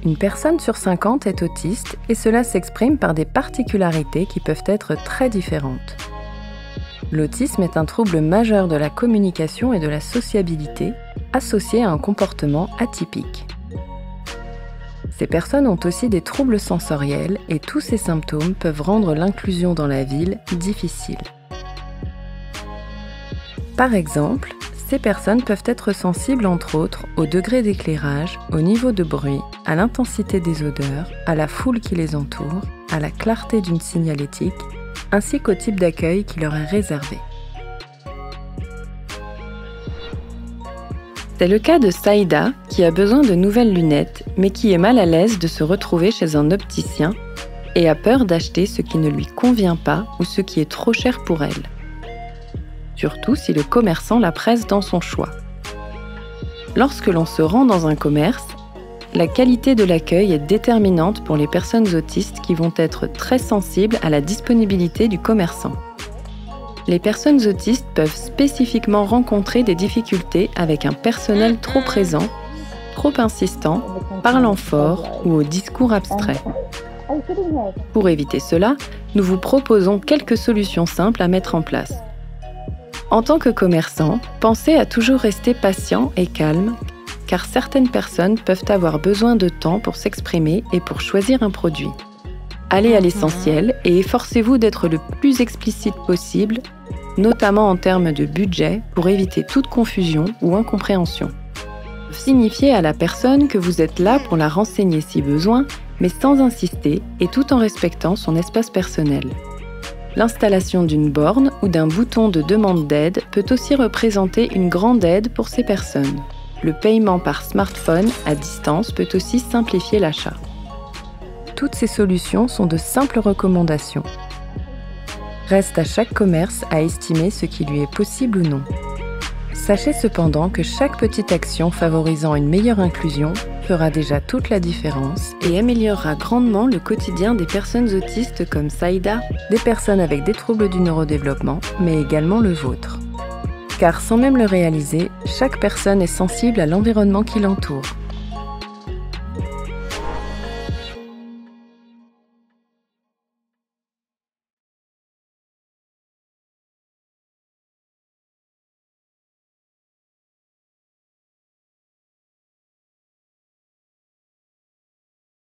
Une personne sur 50 est autiste et cela s'exprime par des particularités qui peuvent être très différentes. L'autisme est un trouble majeur de la communication et de la sociabilité, associé à un comportement atypique. Ces personnes ont aussi des troubles sensoriels et tous ces symptômes peuvent rendre l'inclusion dans la ville difficile. Par exemple, ces personnes peuvent être sensibles entre autres au degré d'éclairage, au niveau de bruit, à l'intensité des odeurs, à la foule qui les entoure, à la clarté d'une signalétique, ainsi qu'au type d'accueil qui leur est réservé. C'est le cas de Saïda, qui a besoin de nouvelles lunettes, mais qui est mal à l'aise de se retrouver chez un opticien et a peur d'acheter ce qui ne lui convient pas ou ce qui est trop cher pour elle. Surtout si le commerçant la presse dans son choix. Lorsque l'on se rend dans un commerce, la qualité de l'accueil est déterminante pour les personnes autistes qui vont être très sensibles à la disponibilité du commerçant. Les personnes autistes peuvent spécifiquement rencontrer des difficultés avec un personnel trop présent, trop insistant, parlant fort ou au discours abstrait. Pour éviter cela, nous vous proposons quelques solutions simples à mettre en place. En tant que commerçant, pensez à toujours rester patient et calme, car certaines personnes peuvent avoir besoin de temps pour s'exprimer et pour choisir un produit. Allez à l'essentiel et efforcez-vous d'être le plus explicite possible, notamment en termes de budget, pour éviter toute confusion ou incompréhension. Signifiez à la personne que vous êtes là pour la renseigner si besoin, mais sans insister et tout en respectant son espace personnel. L'installation d'une borne ou d'un bouton de demande d'aide peut aussi représenter une grande aide pour ces personnes. Le paiement par smartphone à distance peut aussi simplifier l'achat. Toutes ces solutions sont de simples recommandations. Reste à chaque commerce à estimer ce qui lui est possible ou non. Sachez cependant que chaque petite action favorisant une meilleure inclusion fera déjà toute la différence et améliorera grandement le quotidien des personnes autistes comme Saïda, des personnes avec des troubles du neurodéveloppement, mais également le vôtre. Car sans même le réaliser, chaque personne est sensible à l'environnement qui l'entoure.